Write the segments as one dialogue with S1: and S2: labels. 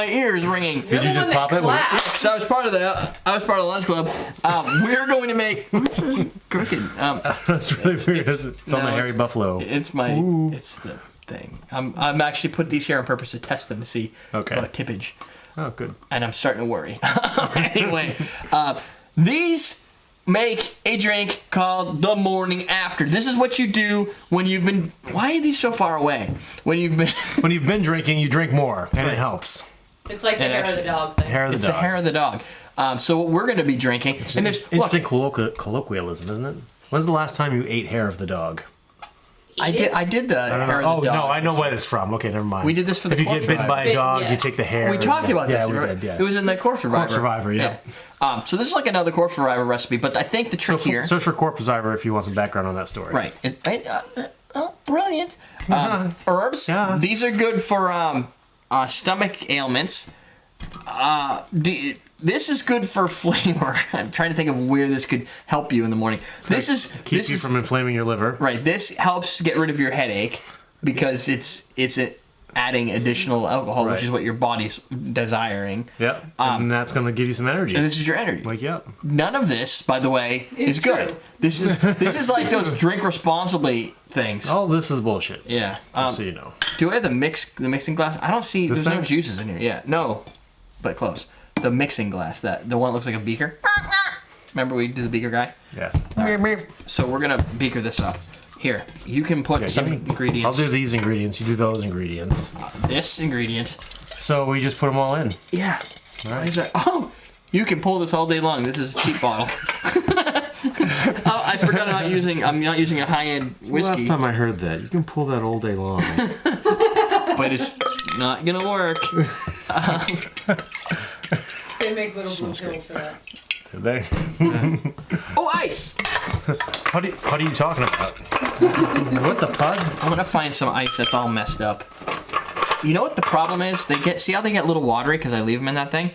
S1: my ear is ringing.
S2: Did you just pop it?
S1: Because I was part of the lunch club. We're going to make. What's this crooked?
S2: That's really weird. It's on the hairy buffalo.
S1: It's my. Ooh. It's the thing. I'm actually put these here on purpose to test them to see tippage.
S2: Oh, good.
S1: And I'm starting to worry. Anyway, these make a drink called the morning after. This is what you do when you've been. Why are these so far away? When you've been
S2: drinking, you drink more, and it helps.
S3: It's like the hair of the dog thing.
S1: It's the hair of the dog. So what we're going to be drinking, and there's
S2: interesting colloquialism, isn't it? When's the last time you ate hair of the dog?
S1: I did the hair of the dog.
S2: No, I know what it's from. Okay, never mind.
S1: We did this for the
S2: If you get bitten by a dog, you take the hair.
S1: We talked about this.
S2: Yeah, we did. Yeah.
S1: It was in the Corpse Reviver.
S2: Corpse Reviver, yeah.
S1: So this is like another Corpse Reviver recipe, but I think the trick here.
S2: Search for Corpse Reviver if you want some background on that story.
S1: Right. Brilliant. Herbs. Yeah. These are good for stomach ailments. This is good for flavor. I'm trying to think of where this could help you in the morning.
S2: Keep you from inflaming your liver.
S1: Right. This helps get rid of your headache because it's adding additional alcohol, which is what your body's desiring.
S2: Yep. And that's going to give you some energy.
S1: And this is your energy.
S2: Wake you up.
S1: None of this, by the way, is good.
S3: True.
S1: This is like those drink responsibly things.
S2: All this is bullshit.
S1: Yeah.
S2: Just so you know.
S1: Do I have the mixing glass? I don't see. There's no juices in here. Yeah. No, but close. The mixing glass, the one that looks like a beaker. Remember we did the beaker guy?
S2: Yeah.
S1: Right. So we're gonna beaker this up. Here, you can put some ingredients.
S2: I'll do these ingredients. You do those ingredients.
S1: This ingredient.
S2: So we just put them all in.
S1: Yeah.
S2: All right.
S1: Oh, you can pull this all day long. This is a cheap bottle. I forgot I'm not using a high-end whiskey.
S2: Last time I heard that. You can pull that all day long.
S1: But it's not gonna work.
S3: They make little blue pills for that.
S2: Did they?
S1: Oh, ice!
S2: What are you talking about? What the pud?
S1: I'm gonna find some ice that's all messed up. You know what the problem is? See how they get a little watery because I leave them in that thing?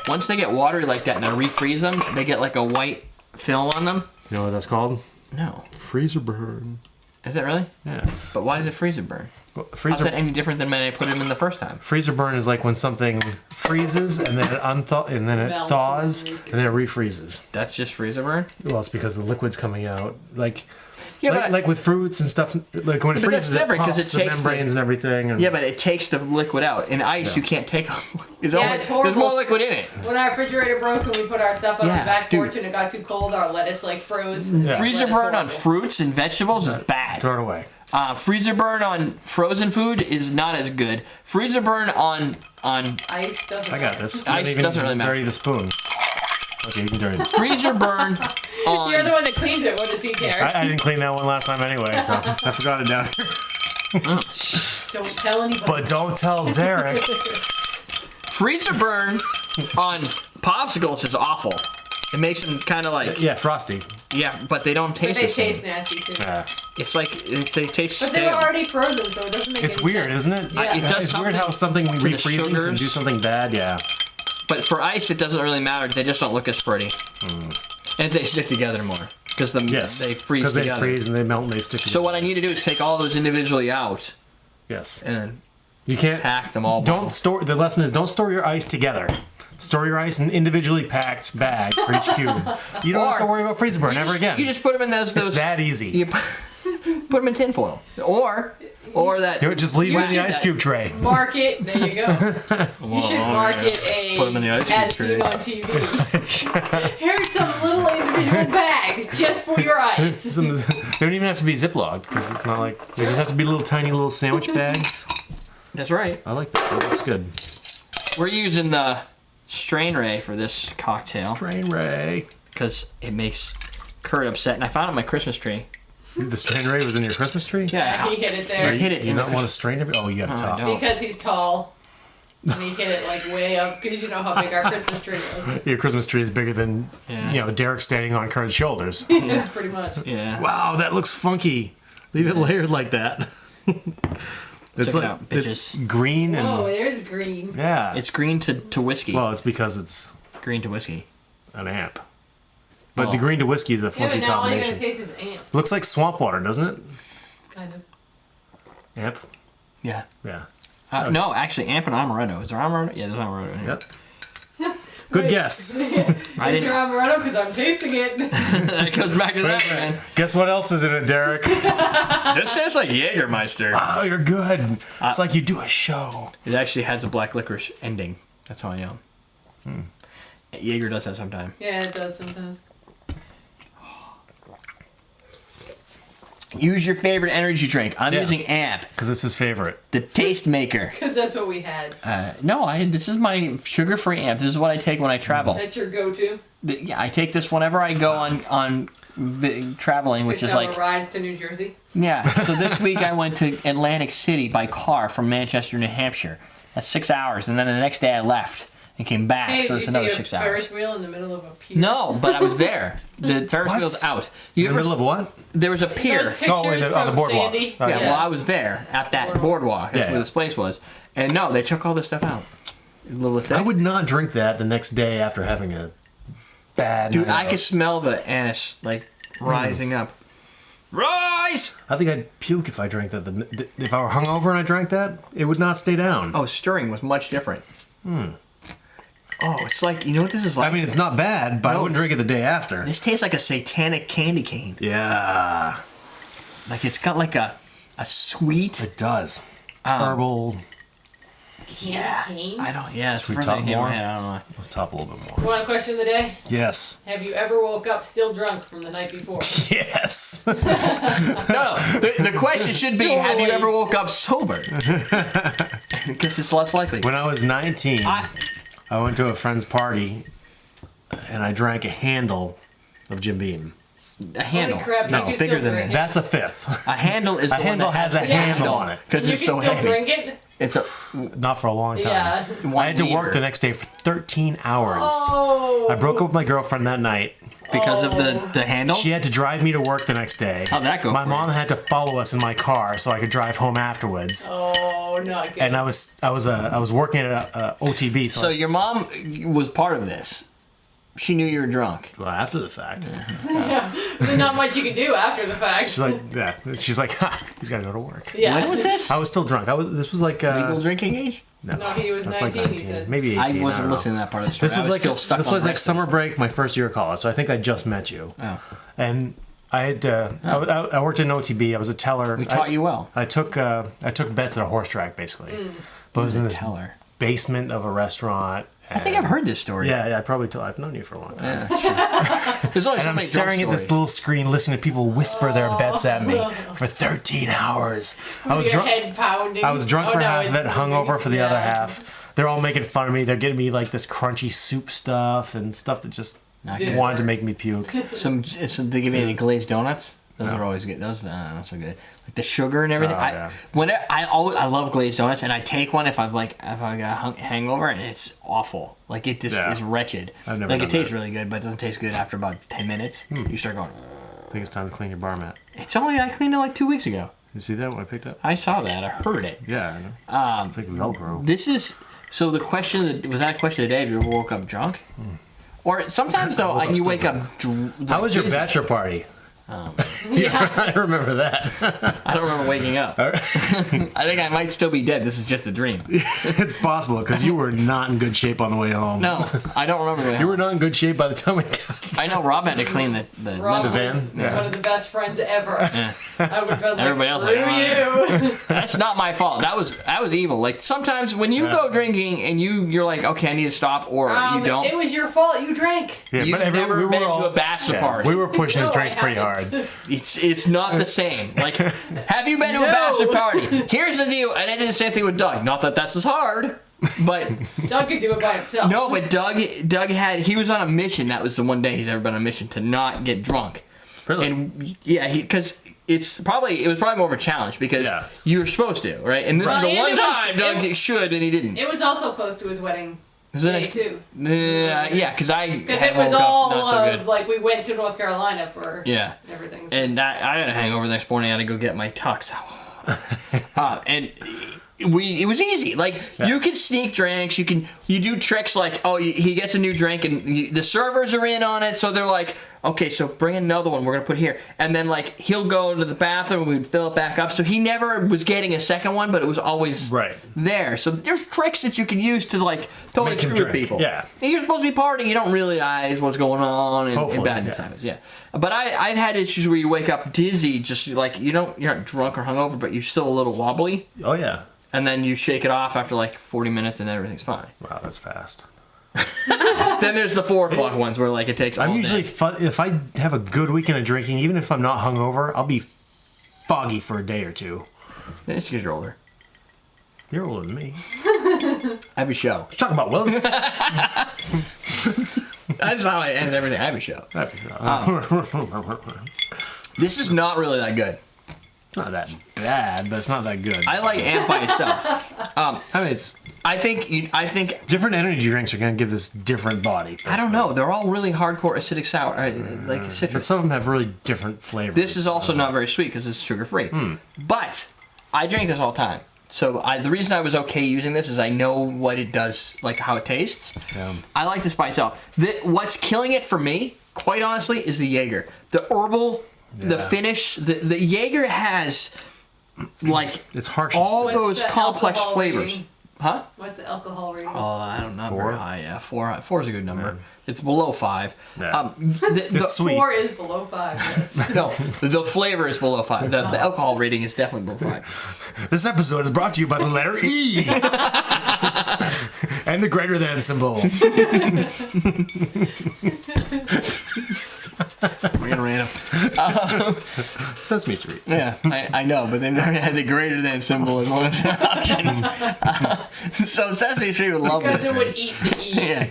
S1: Once they get watery like that and I refreeze them, they get like a white film on them.
S2: You know what that's called?
S1: No.
S2: Freezer burn.
S1: Is it really?
S2: Yeah.
S1: But why does it freezer burn? How's that any different than when I put them in the first time?
S2: Freezer burn is like when something freezes and then it thaws and then it refreezes.
S1: That's just freezer burn?
S2: Well, it's because the liquid's coming out. Like with fruits and stuff, like when it freezes, it pops the membranes and everything. And,
S1: yeah, but it takes the liquid out. In ice, you can't take.
S3: It's horrible.
S1: There's more liquid in it.
S3: When our refrigerator broke and we put our stuff on the back porch and it got too cold, our lettuce froze.
S1: Yeah. Freezer burn on fruits and vegetables is bad.
S2: Throw it away.
S1: Freezer burn on frozen food is not as good. Freezer burn on
S3: ice doesn't.
S2: I got this.
S1: Ice doesn't really matter.
S2: Dirty the spoon. Okay, you can dirty it.
S1: Freezer burn on.
S3: You're the one that cleans it. What does he care?
S2: I didn't clean that one last time anyway, so I forgot it down here.
S3: Don't tell anybody.
S2: But don't tell Derek.
S1: Freezer burn on popsicles is awful. It makes them kind of like
S2: frosty.
S1: Yeah, but they don't taste.
S3: But they taste nasty too.
S2: Yeah.
S1: It's like they taste stale.
S3: But they were already frozen, so it doesn't make.
S2: It's weird, isn't it?
S3: Yeah.
S1: It does.
S2: It's weird how something we refreeze can do something bad. Yeah.
S1: But for ice, it doesn't really matter. They just don't look as pretty, and they stick together more because they freeze together.
S2: Because they freeze and they melt and they stick together.
S1: So what I need to do is take all those individually out.
S2: Yes.
S1: And
S2: you can't
S1: pack them all.
S2: Don't store. The lesson is don't store your ice together. Store your ice in individually packed bags for each cube. You don't have to worry about freezer burn ever again.
S1: You just put them in those.
S2: It's that easy.
S1: You put them in tinfoil, or that.
S2: Just leave them in the ice cube tray.
S3: Mark it. There you go. You should mark it
S1: put them in the ice cube
S3: as seen on TV. Here's some little individual bags just for your ice.
S2: They don't even have to be Ziploc because it's not like they just have to be tiny little sandwich bags.
S1: That's right.
S2: I like that. That looks good.
S1: We're using the strain ray for this cocktail.
S2: Strain ray.
S1: Because it makes Kurt upset, and I found it on my Christmas tree.
S2: The strain ray was in your Christmas tree?
S3: Yeah, he hit it there.
S1: Hit it.
S2: You don't want to strain every? Oh, you got to top.
S3: Because he's tall. And he hit it way up because you know how big our Christmas tree is.
S2: Your Christmas tree is bigger than Derek standing on Kurt's shoulders.
S3: Yeah, pretty much.
S1: Yeah.
S2: Wow, that looks funky. Leave it layered like that.
S1: It's like out, bitches.
S2: It's green and.
S3: Oh, there's green.
S2: Yeah.
S1: It's green to whiskey.
S2: Well, it's because it's
S1: green to whiskey.
S2: An amp. But the green to whiskey is a funky combination.
S3: All you're gonna taste is amp.
S2: Looks like swamp water, doesn't it?
S3: Kind of.
S2: Amp.
S1: Yeah.
S2: Yeah.
S1: No, actually, Amp and Amaretto. Is there Amaretto? Yeah, there's Amaretto in here.
S2: Yep. Good guess.
S3: Is there Amaretto? Because I'm tasting it.
S1: It goes back to that, man.
S2: Guess what else is in it, Derek?
S1: This tastes like Jagermeister.
S2: Oh, you're good. It's like you do a show.
S1: It actually has a black licorice ending. That's how I know. Jaeger does that sometimes.
S3: Yeah, it does sometimes.
S1: Use your favorite energy drink. I'm using Amp,
S2: Because it's his favorite.
S1: the taste maker.
S3: Because that's what we had.
S1: This is my sugar-free Amp. This is what I take when I travel.
S3: That's your go-to.
S1: Yeah, I take this whenever I go on traveling, which is
S3: 6-hour
S1: like
S3: rides to New Jersey.
S1: yeah. So this week I went to Atlantic City by car from Manchester, New Hampshire. That's 6 hours, and then the next day I left and came back.
S3: Hey,
S1: so
S3: did
S1: it's
S3: you
S1: another
S3: see
S1: 6
S3: a
S1: hours.
S3: Ferris wheel in the middle of a pier?
S1: No, but I was there. The Ferris
S2: What?
S1: wheel's out.
S2: In the middle of what?
S1: There was a
S3: Those
S1: pier.
S3: pictures
S2: Oh, on the
S3: from
S2: boardwalk.
S3: Sandy.
S2: Oh,
S1: Yeah, well, I was there at that boardwalk. That's
S2: Yeah.
S1: where this place was. And no, they took all this stuff out. A little sick.
S2: I would not drink that the next day after having a bad
S1: Dude,
S2: night
S1: I
S2: out.
S1: could smell the anise like rising up. Rise!
S2: I think I'd puke if I drank that. If I were hungover and I drank that, it would not stay down.
S1: Oh, stirring was much different. Oh, it's like, you know what this is like?
S2: I mean, it's not bad, but I
S1: No,
S2: wouldn't drink it the day after.
S1: This tastes like a satanic candy cane.
S2: Yeah,
S1: Like it's got like a sweet.
S2: it does. Herbal.
S1: Yeah.
S3: Cane?
S1: I don't. Yeah, it's
S2: Should we
S1: further
S2: top
S1: in my
S2: more?
S1: head, I don't know.
S2: Let's top a little bit
S3: You
S2: more.
S3: want a question of the day?
S2: Yes.
S3: Have you ever woke up still drunk from the night before?
S2: Yes.
S1: No, the question should be: have you
S3: Totally.
S1: ever woke up sober? Because it's less likely.
S2: When I was 19, I went to a friend's party, and I drank a handle of Jim Beam.
S1: A handle.
S3: Holy crap,
S1: No,
S3: you
S1: it's
S3: can
S1: bigger
S3: still
S1: than
S3: drink
S1: that.
S2: That's a fifth.
S1: A handle is
S2: A
S1: the one
S2: handle
S1: that
S2: has a
S1: the
S2: handle on it.
S1: because
S3: You
S1: it's
S3: can
S1: so
S3: still
S1: heavy.
S3: drink it?
S1: It's a
S2: Not for a long time.
S3: Yeah.
S2: I had to work the next day for 13 hours.
S3: Oh.
S2: I broke up with my girlfriend that night.
S1: because of the handle.
S2: She had to drive me to work the next day.
S1: How'd that go
S2: My
S1: for
S2: mom had to follow us in my car so I could drive home afterwards.
S3: Oh, not good.
S2: And I was working at a OTB. So,
S1: So
S2: I was,
S1: your mom was part of this. She knew you were drunk.
S2: well, after the fact,
S3: Yeah. There's not much you can do after the fact.
S2: she's like, ha, he's got to go to work.
S3: Yeah.
S1: When was this?
S2: I was still drunk. This was like
S1: Legal drinking age?
S3: No, he was
S2: that's
S3: 19,
S2: like
S3: he said.
S2: maybe 18.
S1: I
S2: don't
S1: wasn't
S2: know.
S1: listening to that part of the story.
S2: This
S1: I
S2: was like
S1: still stuck
S2: this
S1: on
S2: was like
S1: wrestling.
S2: summer break, my first year of college. So I think I just met you.
S1: Oh.
S2: And I had I worked in OTB. I was a teller.
S1: We taught you well.
S2: I took bets at a horse track basically, but it was in this
S1: Teller.
S2: basement of a restaurant.
S1: I think I've heard this story.
S2: Yeah, I probably told. I've known you for a long time.
S1: There's only
S2: And
S1: so
S2: I'm
S1: many
S2: staring at
S1: drunk
S2: this
S1: stories.
S2: little screen, listening to people whisper their bets at me for 13 hours. I was
S3: Your
S2: drunk.
S3: head pounding.
S2: I was drunk
S3: Oh,
S2: for
S3: no,
S2: half of
S3: it's
S2: it, hungover for the other
S3: yeah.
S2: half. They're all making fun of me. They're getting me like this crunchy soup stuff and stuff that just
S1: Not
S3: good.
S2: wanted to make me puke.
S1: Some they give me any glazed donuts. Those are always good. Those not so good. Like the sugar and everything.
S2: Oh, yeah.
S1: I love glazed donuts, and I take one if I got a hangover, and it's awful. Like it just
S2: Yeah.
S1: is wretched.
S2: I've never
S1: Like
S2: done
S1: it tastes
S2: that.
S1: really good, but it doesn't taste good after about 10 minutes. You start going.
S2: I think it's time to clean your bar mat.
S1: It's only I cleaned it like 2 weeks ago.
S2: You see that when I picked up?
S1: I saw that. I heard it.
S2: Yeah, I know. It's like Velcro.
S1: This is so the question was that question of the day. Have you ever woke up drunk? Or sometimes though,
S2: woke up
S1: you
S2: still
S1: wake up.
S2: How was your
S1: dizzy.
S2: bachelor party?
S3: Yeah.
S2: I remember that.
S1: I don't remember waking up. I think I might still be dead. This is just a dream.
S2: It's possible because you were not in good shape on the way home.
S1: No, I don't remember.
S2: You were not in good shape by the time we got.
S1: I know Rob had to clean the
S3: Rob
S2: The
S1: lemon.
S3: was
S2: van? Yeah.
S3: one of the best friends ever. I would have been like,
S1: Everybody else
S3: screw
S1: like,
S3: you.
S1: That's not my fault. That was evil. Like sometimes when you go drinking and you're like, okay, I need to stop, or you don't.
S3: It was your fault. You drank.
S2: Yeah,
S1: You've never been to a bachelor party.
S2: We were pushing his
S3: No,
S2: drinks
S3: I
S2: pretty hard.
S3: haven't.
S1: It's not the same. Like, have you been to a
S3: No.
S1: bachelor party? Here's the deal, and I did the same thing with Doug. Not that that's as hard, but
S3: Doug could do it by himself.
S1: no. But Doug he was on a mission. That was the one day he's ever been on a mission to not get drunk.
S2: Really?
S1: And yeah, because it was probably more of a challenge because
S2: Yeah.
S1: you were supposed to, right? And this
S3: Right.
S1: is the
S3: And
S1: one
S3: it was-
S1: time Doug
S3: it-
S1: should and he didn't.
S3: It was also close to his wedding
S1: Was it
S3: day,
S1: next-
S3: too.
S1: Yeah, because I
S3: Because
S1: had
S3: it was
S1: woke up
S3: all,
S1: not so good.
S3: like, we went to North Carolina for
S1: Yeah.
S3: everything.
S1: And I had a hangover the next morning. I had to go get my tux. And it was easy. Like you can sneak drinks. You do tricks like he gets a new drink and the servers are in on it. So they're like, okay, so bring another one. We're gonna put here, and then like he'll go to the bathroom. We'd fill it back up. So he never was getting a second one, but it was always there. So there's tricks that you can use to like totally
S2: Make him
S1: screw with
S2: drink.
S1: people.
S2: Yeah.
S1: And you're supposed to be partying. You don't realize what's going on and
S2: Hopefully,
S1: badness happens. Yeah. But I've had issues where you wake up dizzy, just like you're not drunk or hungover, but you're still a little wobbly.
S2: Oh yeah.
S1: And then you shake it off after like 40 minutes, and everything's fine.
S2: Wow, that's fast.
S1: Then there's the 4 o'clock ones where like it takes.
S2: I'm
S1: all
S2: usually
S1: day.
S2: if I have a good weekend of drinking, even if I'm not hungover, I'll be foggy for a day or two.
S1: It's because you're older.
S2: You're older than me.
S1: I have a show.
S2: What you talking about, Willis?
S1: That's how I end everything. I have a show. This is not really that good.
S2: It's not that bad, but it's not that good.
S1: I like Amp by itself.
S2: I mean, it's
S1: I think
S2: different energy drinks are gonna give this different body.
S1: I don't know. They're all really hardcore acidic sour, like
S2: But
S1: citrus.
S2: some of them have really different flavors.
S1: This is also not very sweet because it's sugar free. But I drink this all the time. So the reason I was okay using this is I know what it does, like how it tastes.
S2: Yeah.
S1: I like this by itself. What's killing it for me, quite honestly, is the Jaeger. The herbal, the finish. The Jaeger has like
S2: It's harsh.
S1: all
S3: What's
S1: those
S3: the
S1: complex
S3: alcohol
S1: flavors.
S3: rating?
S1: Huh?
S3: What's the alcohol rating?
S1: Oh, I don't know.
S2: 4?
S1: Very high. Yeah, 4. 4 is a good number. It's below 5.
S2: Yeah.
S1: The
S2: sweet.
S3: 4 is below 5. Yes.
S1: No, the flavor is below 5. The alcohol rating is definitely below 5.
S2: This episode is brought to you by the letter E and the greater than symbol.
S1: We're gonna random.
S2: Sesame Street.
S1: Yeah, I know, but they never had the greater than symbol as one of their options. So Sesame Street would love
S3: Because
S1: this.
S3: it would eat the E.
S1: Yeah.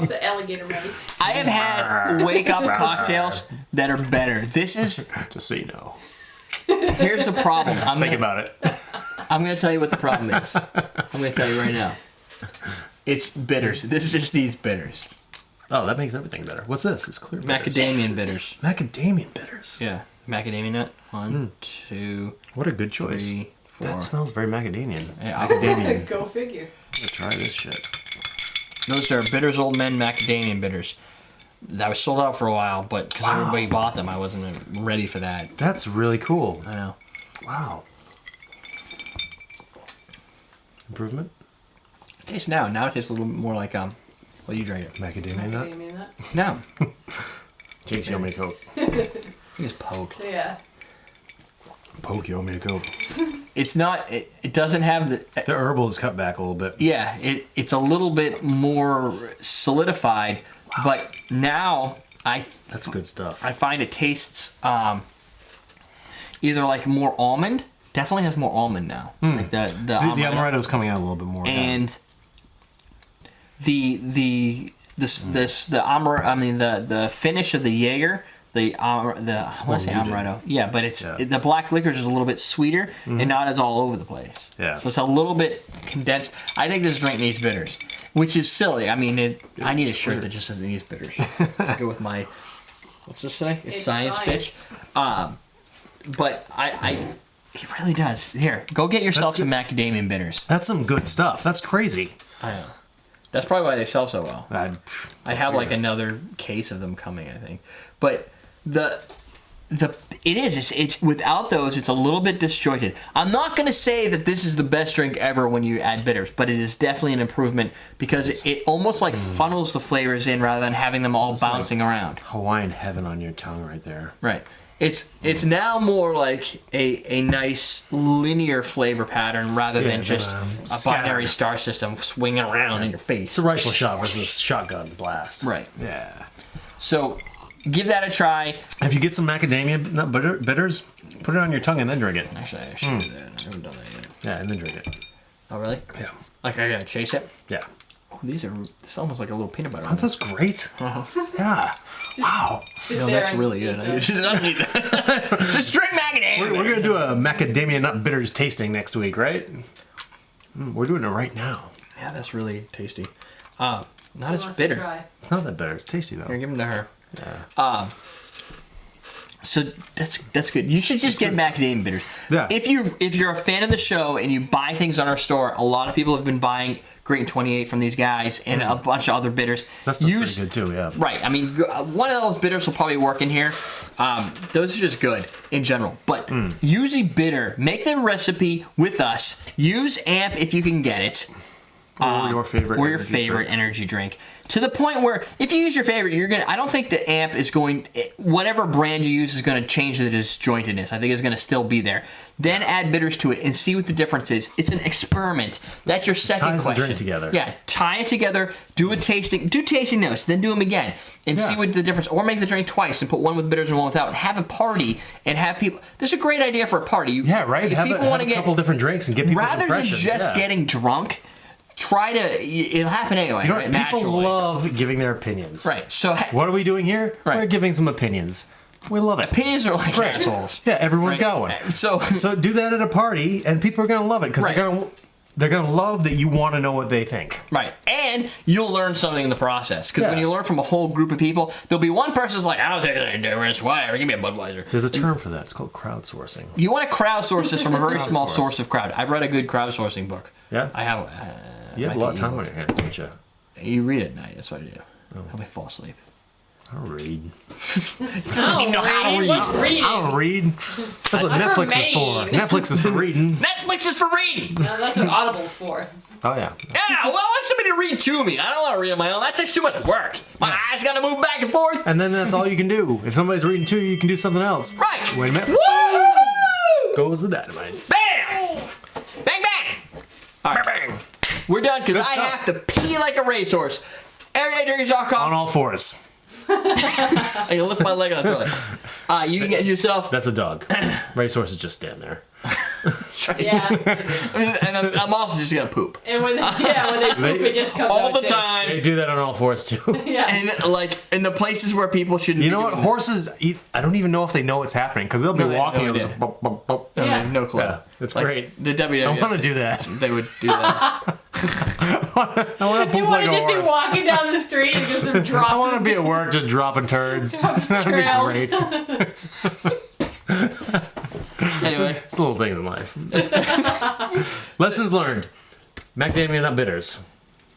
S3: The alligator mouth.
S1: I have had wake up cocktails that are better. This is.
S2: Just so you know.
S1: Here's the problem.
S2: Think about it.
S1: I'm gonna tell you what the problem is. I'm gonna tell you right now. It's bitters. This just needs bitters.
S2: Oh, that makes everything better. What's this? It's clear bitters.
S1: Macadamian bitters.
S2: Macadamia bitters.
S1: Yeah, macadamia nut. 1, 2,
S2: What a good choice.
S1: 3, 4.
S2: That smells very macadamian.
S1: Yeah,
S2: Macadamian.
S3: Go figure.
S2: I'm gonna try this shit.
S1: Those are Bitters Old Men macadamia bitters. That was sold out for a while, but because everybody bought them, I wasn't ready for that.
S2: That's really cool.
S1: I know.
S2: Wow. Improvement?
S1: Tastes now. Now it tastes a little bit more like Well, you drank it.
S2: Macadamia nut.
S3: Macadamia nut.
S1: No.
S2: Jake's you owe me a Coke.
S1: I think it's poke.
S3: Yeah.
S2: Poke, you owe me a Coke.
S1: It's not. It doesn't have the.
S2: The herbal is cut back a little bit.
S1: Yeah. It's a little bit more solidified, but now
S2: That's good stuff.
S1: I find it tastes either like more almond. Definitely has more almond now. Like the
S2: Amaretto is coming out a little bit more.
S1: and the finish of the Jaeger, I want to say Amaretto. Yeah, but the black licorice is a little bit sweeter and not as all over the place.
S2: Yeah.
S1: So it's a little bit condensed. I think this drink needs bitters, which is silly. I mean, I need a shirt that just says it needs bitters to go with my. What's this say? It's science, bitch. But it really does. Here, go get yourself some macadamia bitters.
S2: That's some good stuff. That's crazy.
S1: I know. That's probably why they sell so well. I have like
S2: weird.
S1: another case of them coming, I think. But it's without those, it's a little bit disjointed. I'm not gonna say that this is the best drink ever when you add bitters, but it is definitely an improvement because it almost like funnels the flavors in rather than having them all bouncing around.
S2: Hawaiian heaven on your tongue right there.
S1: Right. It's now more like a nice linear flavor pattern rather than just a binary star system swinging around in your face.
S2: It's a rifle shot versus shotgun blast.
S1: Right.
S2: Yeah.
S1: So give that a try.
S2: If you get some macadamia nut bitters, put it on your tongue and then drink it.
S1: Actually, I should do that. I haven't done that yet.
S2: Yeah, and then drink it.
S1: Oh, really?
S2: Yeah.
S1: Like I gotta chase it?
S2: Yeah.
S1: Oh, it's almost like a little peanut butter.
S2: Aren't those great? Yeah. Wow.
S1: No, that's really good. I don't need that. Just drink macadamia.
S2: We're going to do a macadamia nut bitters tasting next week, right? We're doing it right now.
S1: Yeah, that's really tasty. Not as
S3: Wants to
S1: bitter.
S3: try?
S2: It's not that bitter. It's tasty, though.
S1: Here, give them to her.
S2: Yeah.
S1: So that's good. You should just get macadamia bitters.
S2: Yeah.
S1: If you're a fan of the show and you buy things on our store, a lot of people have been buying Green 28 from these guys and a bunch of other bitters.
S2: That's pretty good too, yeah.
S1: Right. I mean, one of those bitters will probably work in here. Those are just good in general. But use a bitter. Make the recipe with us. Use AMP if you can get it.
S2: Or your favorite
S1: energy drink. To the point where if you use your favorite, I don't think the AMP is going, whatever brand you use is going to change the disjointedness. I think it's going to still be there. Then add bitters to it and see what the difference is. It's an experiment. That's your second question.
S2: Ties the drink together.
S1: Yeah, tie it together. Do tasting notes, then do them again and see what the difference. Or make the drink twice and put one with bitters and one without, and have a party and have people. This is a great idea for a party.
S2: Yeah, right.
S1: If
S2: Have
S1: people
S2: a couple different drinks and get people's
S1: rather
S2: impressions.
S1: than just getting drunk. It'll happen anyway.
S2: You know,
S1: right?
S2: people
S1: Naturally.
S2: love giving their opinions.
S1: Right. So
S2: what are we doing here?
S1: Right.
S2: We're giving some opinions. We love it.
S1: Opinions are like assholes.
S2: Yeah, everyone's got one.
S1: So
S2: do that at a party, and people are gonna love it because they're gonna love that you want to know what they think.
S1: Right, and you'll learn something in the process. Because when you learn from a whole group of people, there'll be one person who's like, I don't think there's any difference. Whatever, give me a Budweiser.
S2: There's a term for that. It's called crowdsourcing.
S1: You want to crowdsource this from a very small source of crowd. I've read a good crowdsourcing book.
S2: Yeah,
S1: I have.
S2: You have a lot of time on your hands, don't you?
S1: You read at night. That's what I do. I fall asleep.
S2: I don't read.
S3: I
S1: know how to read.
S3: What's reading?
S2: I don't read. That's what Netflix is for. Netflix is for reading.
S1: Netflix is for reading.
S3: No, that's what Audible's for.
S2: Oh yeah.
S1: Yeah, well, I want somebody to read to me. I don't want to read on my own. That takes too much work. My eyes got to move back and forth.
S2: And then that's all you can do. If somebody's reading to you, you can do something else.
S1: Right.
S2: Wait a minute.
S1: Woo!
S2: Goes the dynamite.
S1: Bam! Bang, bang! All right. Bang, bang. We're done because I have to pee like a racehorse. EverydayDrinkers.com.
S2: On all fours.
S1: I can lift my leg on the toilet. You can get yourself.
S2: That's a dog. Racehorses just stand there.
S3: Yeah.
S1: And I'm also just gonna poop
S3: And when they poop, it just comes
S1: all
S3: out
S1: the
S3: too.
S1: time.
S2: They do that on all fours too.
S3: Yeah.
S1: And like in the places where people shouldn't.
S2: You know what? Horses eat. I don't even know if they know what's happening because they'll be walking and just bop, bop, bop.
S1: No,
S3: Yeah.
S1: no clue.
S2: Yeah, it's
S1: Like,
S2: great.
S1: The WWF.
S2: I want to do that.
S1: They would do that.
S2: I want to
S3: You
S2: poop
S3: want
S2: like
S3: to
S2: a
S3: just be
S2: horse.
S3: walking down the street and just drop.
S2: I want to be at work just dropping turds. That'd be great.
S1: Anyway,
S2: It's the little things in life. Lessons learned. Macadamia nut bitters.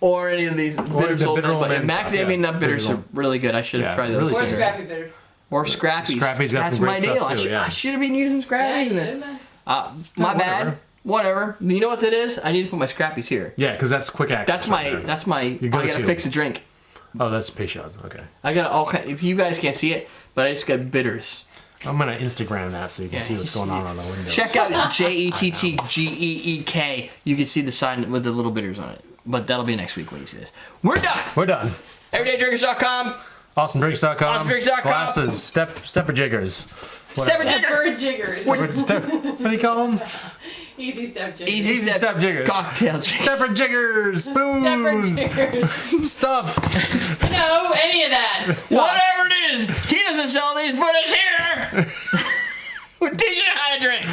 S1: or any of these bitters
S2: the
S1: old
S2: bitter
S1: men,
S2: old
S1: but
S2: man stuff,
S1: macadamia
S2: yeah.
S1: nut bitters
S2: Bitters
S1: are really good. I should have
S2: Yeah,
S1: tried
S2: really
S1: those.
S3: Or
S2: good.
S3: scrappy bitter.
S1: Or Scrappy's.
S2: Scrappy's got
S1: That's
S2: some
S1: my
S2: great
S1: deal.
S2: stuff, too, yeah.
S1: I should have been using
S3: Yeah,
S1: Scrappy's
S3: you
S1: in
S3: should,
S1: this.
S3: man.
S1: My
S2: whatever.
S1: bad. Whatever. You know what that is? I need to put my Scrappy's here.
S2: Yeah, because that's quick access.
S1: That's my.
S2: right there.
S1: That's my. I
S2: go-to.
S1: gotta fix a drink.
S2: Oh, that's Peychaud's. Okay.
S1: I got all. If you guys can't see it, but I just got bitters.
S2: I'm gonna Instagram that so you can see what's going on the window.
S1: Check out JETTGEEK. You can see the sign with the little bitters on it. But that'll be next week when you see this. We're done.
S2: We're done.
S1: EverydayDrinkers.com.
S2: AwesomeDrinks.com.
S1: AwesomeDrinks.com.
S2: Glasses. Stepper jiggers.
S1: Stepper Jigger.
S3: Bird jiggers.
S2: What do you call them?
S3: Easy step jiggers.
S1: Easy step
S2: jiggers.
S1: Cocktail jigger.
S2: Stepper jiggers.
S3: Stepper
S2: Spoons.
S3: jiggers.
S2: Stuff.
S3: No, any of that.
S1: Whatever it is, he doesn't sell these, but it's here. We're teaching you how to drink.